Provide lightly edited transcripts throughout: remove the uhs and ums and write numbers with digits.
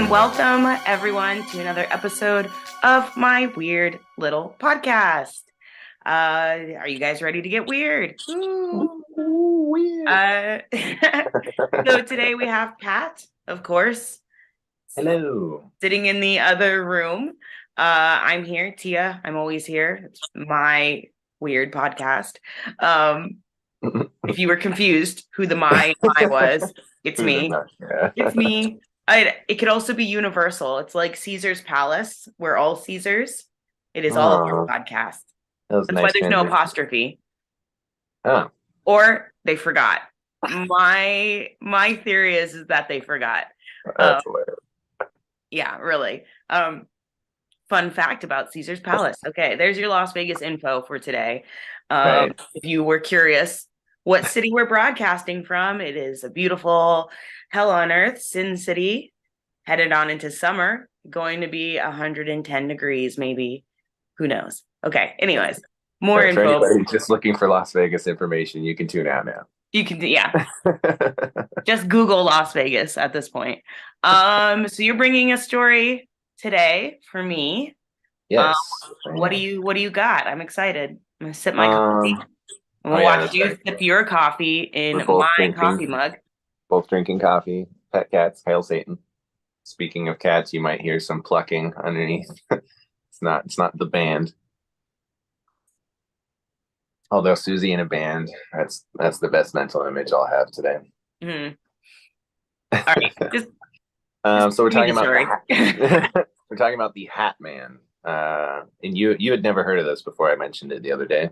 And welcome everyone to another episode of my weird little podcast. Are you guys ready to get weird? Ooh, weird. So today we have Pat, of course, Hello. sitting in the other room. I'm here, Tia. I'm always here. It's my weird podcast. If you were confused who the my was, it's Who's in me. that? Yeah. It's me. It could also be universal. It's like Caesar's Palace. We're all Caesars. It is all of Oh, our podcast. that was a That's why nice there's no transition. apostrophe. Oh, Or they forgot. My theory is that they forgot. Um, that's hilarious. yeah, really. Fun fact about Caesar's Palace. Okay, there's your Las Vegas info for today. Right. If you were curious what city we're broadcasting from, it is a beautiful hell on earth, Sin City, headed on into summer, going to be 110 degrees, maybe. Who knows? Okay, anyways, more For info. anybody just looking for Las Vegas information, you can tune out now. You can, yeah, just Google Las Vegas at this point. So you're bringing a story today for me. Um, Yes, I am. what do you got? I'm excited. I'm gonna sip my coffee. Um, I'm oh gonna yeah, watch that's you right. sip your coffee We're in my coffee mug. both drinking coffee. Pet cats, hail Satan. Speaking of cats, you might hear some plucking underneath. It's not the band. Although Susie in a band, that's the best mental image I'll have today. Mhm. All right, just So we're give me talking the about the story. we're talking about the Hat Man. And you had never heard of this before. I mentioned it the other day.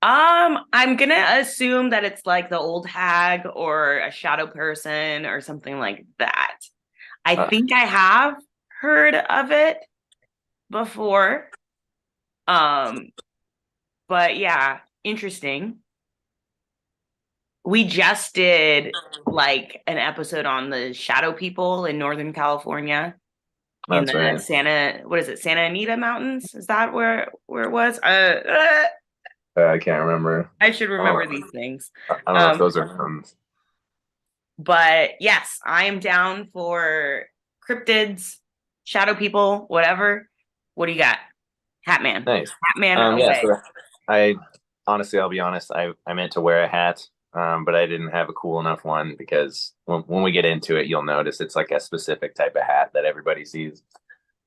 I'm gonna assume that it's like the old hag or a shadow person or something like that. I Uh, think I have heard of it before. Um, but yeah, interesting. We just did like an episode on the shadow people in Northern California in that's the right. what is it, Santa Anita Mountains? Is that where it was? I can't remember. I should I don't, remember these things. I don't know if Um, those are from. but yes, I am down for cryptids, shadow people, whatever. What do you got? Hatman. Nice. Hatman Yeah. away. So I honestly, I'll be honest. I meant to wear a hat, but I didn't have a cool enough one because when we get into it, you'll notice it's like a specific type of hat that everybody sees.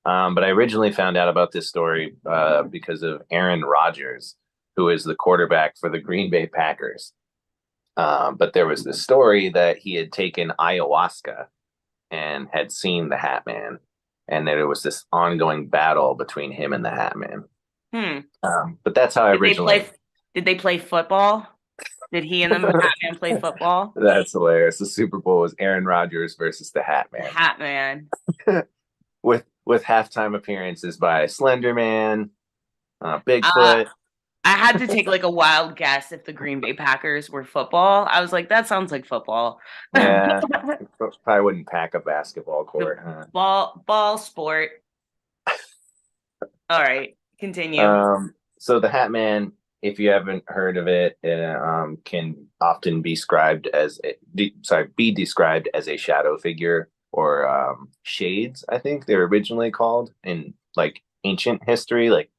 But I originally found out about this story because of Aaron Rodgers, who is the quarterback for the Green Bay Packers. But there was this story that he had taken ayahuasca and had seen the Hat Man, and that it was this ongoing battle between him and the Hat Man. Hmm. But that's how I Did they originally. play? Did they play football? Did he and the Hatman play football? That's hilarious. The Super Bowl was Aaron Rodgers versus the Hat The Man, Hatman. with halftime appearances by Slender Man, Uh, Bigfoot. I had to take like a wild guess if the Green Bay Packers were football. I was like, that sounds like football. Yeah, probably wouldn't pack a basketball The court, huh? ball sport. All right, continue. So the Hat Man, if you haven't heard of it, can often be described as be described as a shadow figure or shades. I think they're originally called in like ancient history, like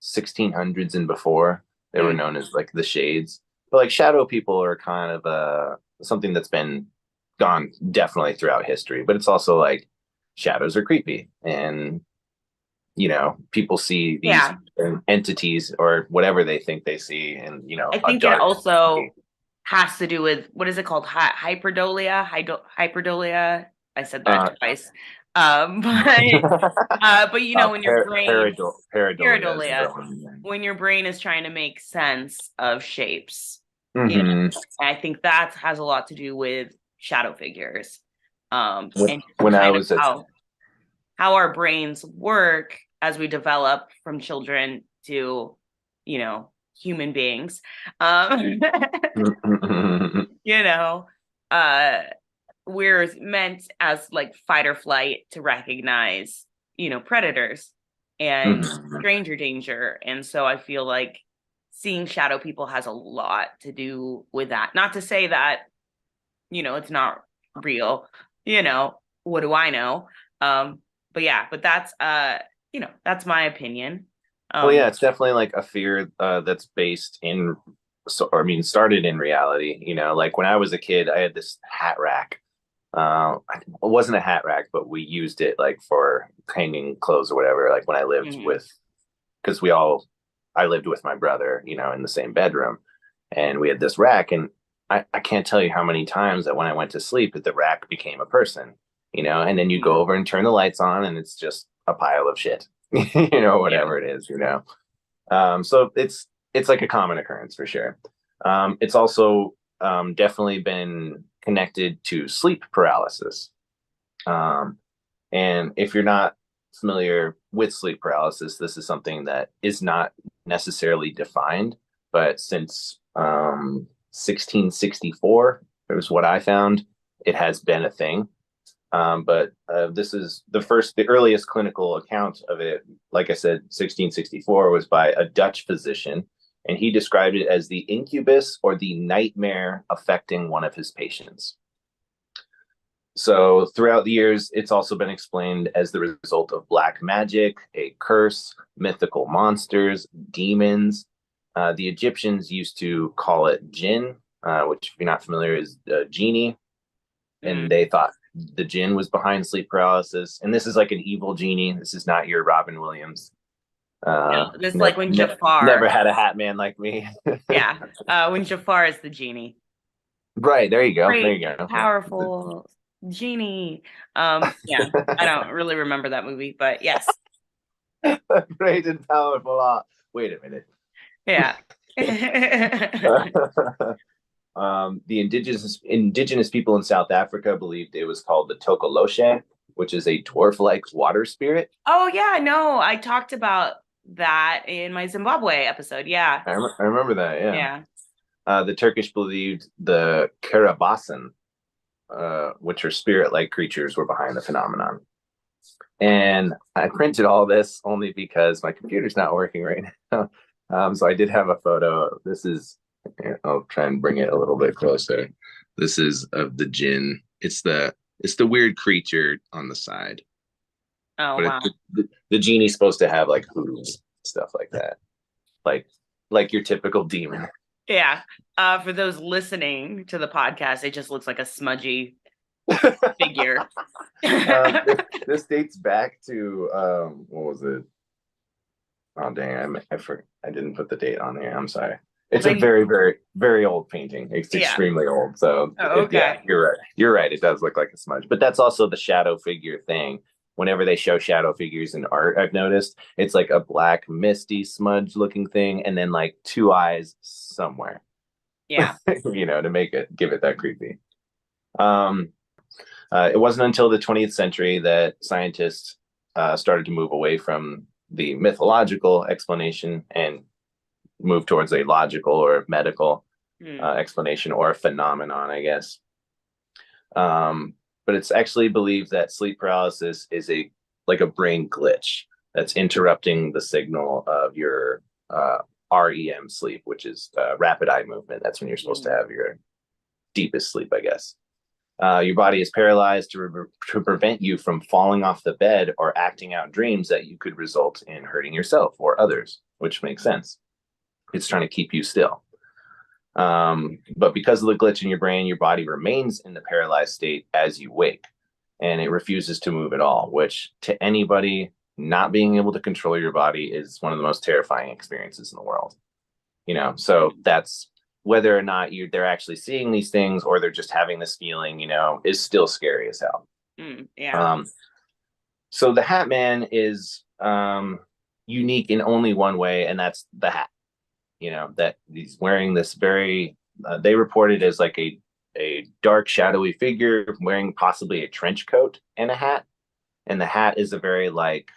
1600s and before. They were Hmm. known as like the shades. But like shadow people are kind of something that's been gone definitely throughout history. But it's also like shadows are creepy and people see these Yeah, entities or whatever they think they see in, I a think it dark. also has to do with what is it called? Hyperdolia. Hyperdolia. I said that Uh, twice. But when your brain Pareidolia is the pareidolia, one. when your brain is trying to make sense of shapes, you know, Hmm. I think that has a lot to do with shadow figures. When, And when I kind of was a how our brains work as we develop from children to, human beings. Um, you know, uh, we're meant as like fight or flight to recognize, predators and stranger danger. And so I feel like seeing shadow people has a lot to do with that. Not to say that, it's not real, what do I know? But yeah, but that's that's my opinion. Well, Um, yeah, it's definitely like a fear that's based in, so or, I mean, started in reality. Like when I was a kid, I had this hat rack. It wasn't a hat rack, but we used it like for hanging clothes or whatever. Like when I lived mhm. with, because I lived with my brother, in the same bedroom, and we had this rack, and I can't tell you how many times that when I went to sleep, that the rack became a person, and then you go Mhm. over and turn the lights on, and it's just a pile of shit, Yeah. whatever it is. So it's like a common occurrence for sure. It's also definitely been connected to sleep paralysis. Um, and if you're not familiar with sleep paralysis, this is something that is not necessarily defined, but since 1664, it was what I found, it has been a thing. But this is the earliest clinical account of it. Like I said, 1664 was by a Dutch physician, and he described it as the incubus or the nightmare affecting one of his patients. So throughout the years, it's also been explained as the result of black magic, a curse, mythical monsters, demons. The Egyptians used to call it jinn, which, if you're not familiar, is genie, and Mm. they thought the jinn was behind sleep paralysis. And this is like an evil genie. This is not your Robin Williams. No, this Never, like when never Jafar, had a hat man like me. yeah, when Jafar is the genie. Right, there you go. There Great, you go. powerful genie. Yeah, I don't really remember that movie, but yes. Great and powerful. Wait a minute. Yeah. The indigenous people in South Africa believed it was called the Tokoloshe, which is a dwarf-like water spirit. Oh yeah, no, I talked about that in my Zimbabwe episode. Yeah. I remember that. Yeah. Yeah. The Turkish believed the Karabasan, which are spirit-like creatures, were behind the phenomenon. And I printed all this only because my computer's not working right now. So I did have a photo. This is, I'll try and bring it a little bit closer. This is of the jinn. It's the weird creature on the side, Oh but wow. the genie's supposed to have like hooves, stuff like that, like like your typical demon. Yeah. For those listening to the podcast, it just looks like a smudgy figure. This dates back to what was it? Oh dang, I didn't put the date on there. I'm sorry. Well It's a then, very, very, very old painting. It's yeah. extremely old. So Oh, yeah, okay. you're right. You're right. It does look like a smudge, but that's also the shadow figure thing. Whenever they show shadow figures in art, I've noticed it's like a black, misty, smudge looking thing, and then like two eyes somewhere, Yeah. to give it that creepy. Um, it wasn't until the 20th century that scientists started to move away from the mythological explanation and move towards a logical or medical Hmm. explanation or a phenomenon, I guess. But it's actually believed that sleep paralysis is like a brain glitch that's interrupting the signal of your REM sleep, which is rapid eye movement. That's when you're supposed to Hmm. have your deepest sleep, I guess. Your body is paralyzed to prevent you from falling off the bed or acting out dreams that you could result in hurting yourself or others, which makes sense. It's trying to keep you still. But because of the glitch in your brain, your body remains in the paralyzed state as you wake, and it refuses to move at all, which to anybody, not being able to control your body is one of the most terrifying experiences in the world. So that's whether or not they're actually seeing these things or they're just having this feeling, is still scary as hell. Yeah. Um, so the Hat Man is unique in only one way, and that's the hat. That he's wearing this very they report it as like a dark shadowy figure wearing possibly a trench coat and a hat, and the hat is a very like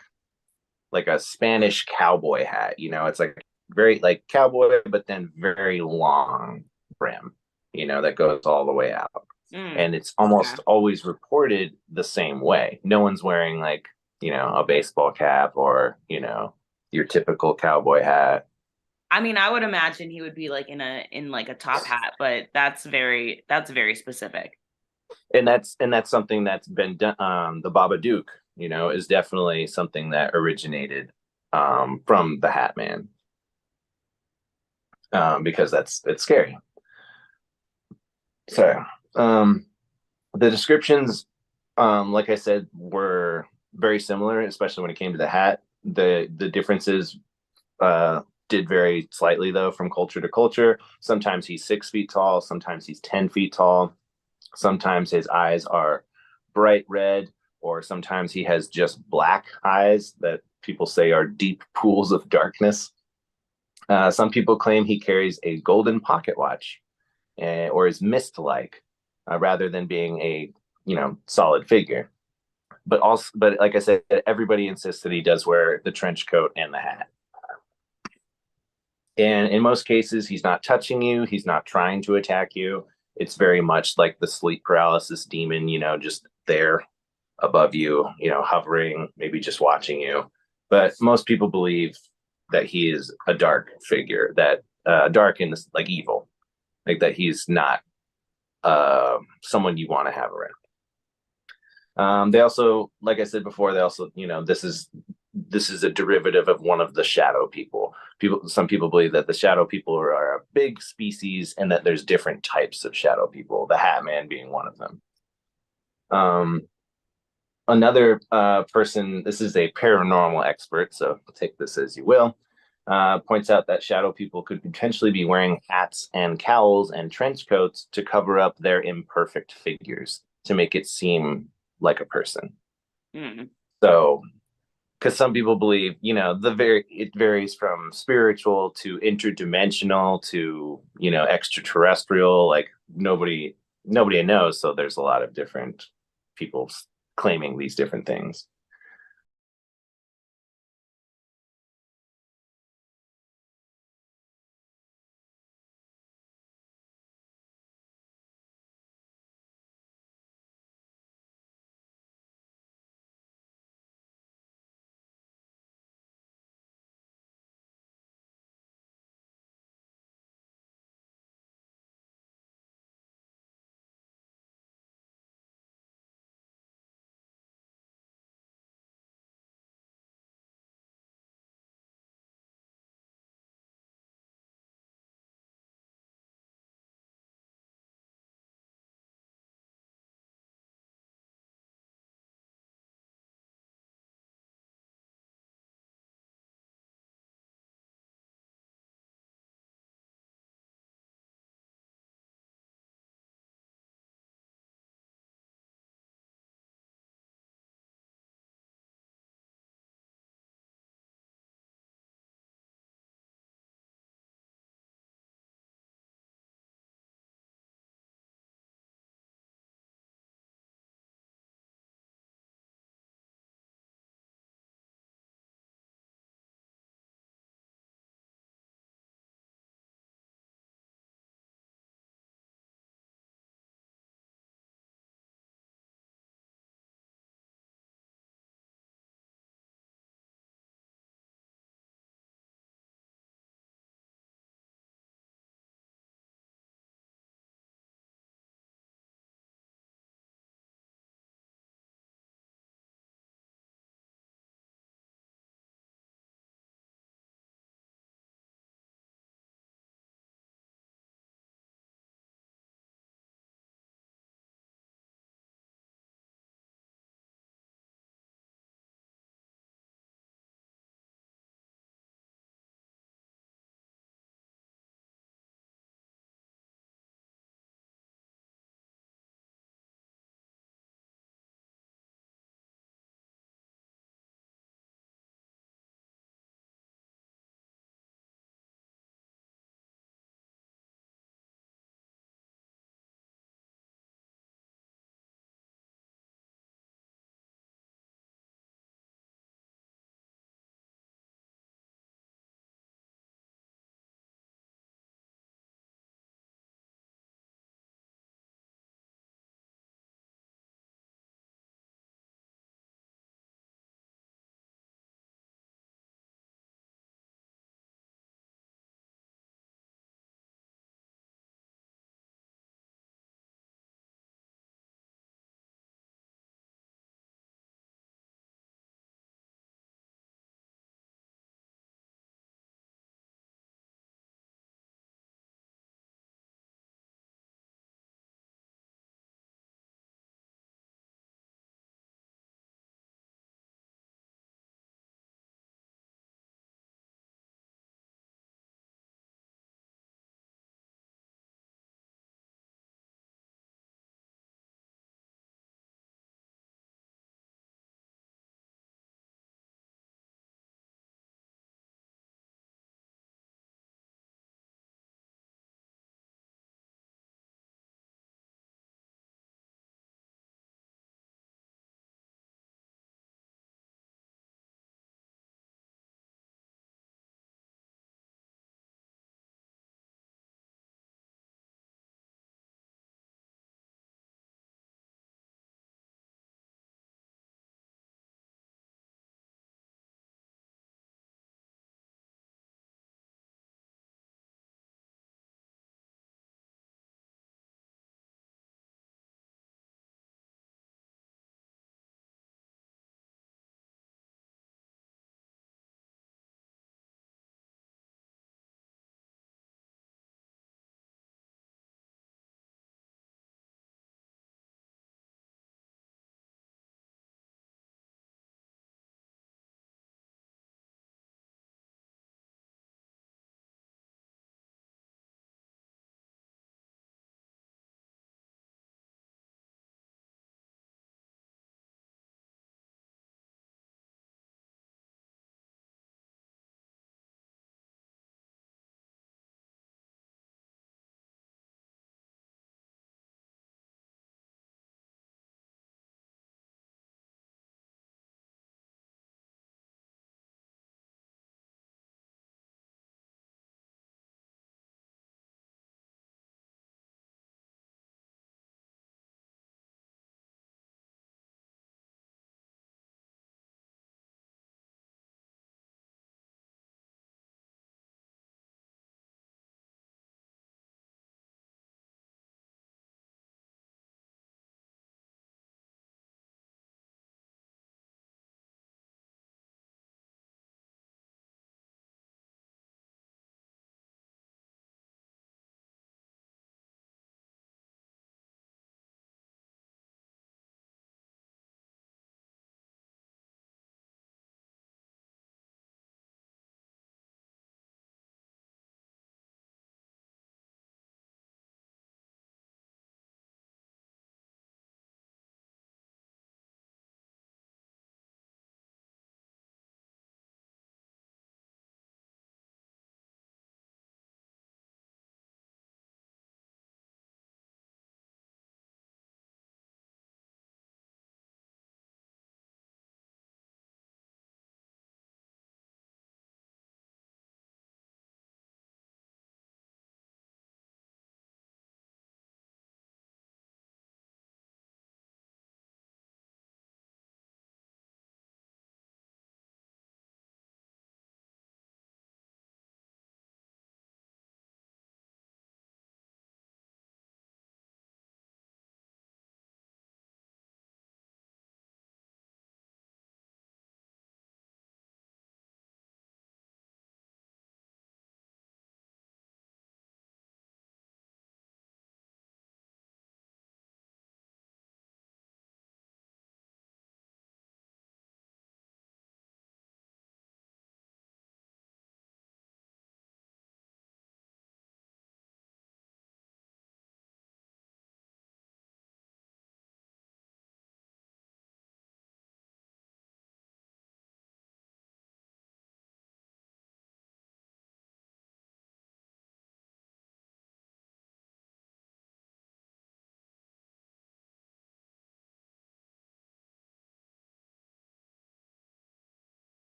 a Spanish cowboy hat. It's like very like cowboy but then very long brim, that goes all the way out, Mm. and it's Okay. almost always reported the same way. No one's wearing like a baseball cap or your typical cowboy hat. I mean, I would imagine he would be like in like a top hat, but that's very specific. And that's something that's been done. The Babadook is definitely something that originated from the Hat Man, because it's scary. So the descriptions, like I said, were very similar, especially when it came to the hat. The differences did vary slightly though from culture to culture. Sometimes he's 6 feet tall, sometimes he's 10 feet tall, sometimes his eyes are bright red, or sometimes he has just black eyes that people say are deep pools of darkness. Some people claim he carries a golden pocket watch, or is mist-like, rather than being a solid figure. But like I said, everybody insists that he does wear the trench coat and the hat. And in most cases, he's not touching you. He's not trying to attack you. It's very much like the sleep paralysis demon, just there above you, hovering, maybe just watching you. But most people believe that he is a dark figure, that dark in this, like evil, like that he's not someone you want to have around. They also, like I said before, they also, this is a derivative of one of the shadow people. Some people believe that the shadow people are a big species and that there's different types of shadow people, the Hat Man being one of them. Another person, this is a paranormal expert, so take this as you will, points out that shadow people could potentially be wearing hats and cowls and trench coats to cover up their imperfect figures to make it seem like a person. Mm. So, because some people believe, it varies from spiritual to interdimensional to, extraterrestrial. Like nobody knows. So there's a lot of different people claiming these different things.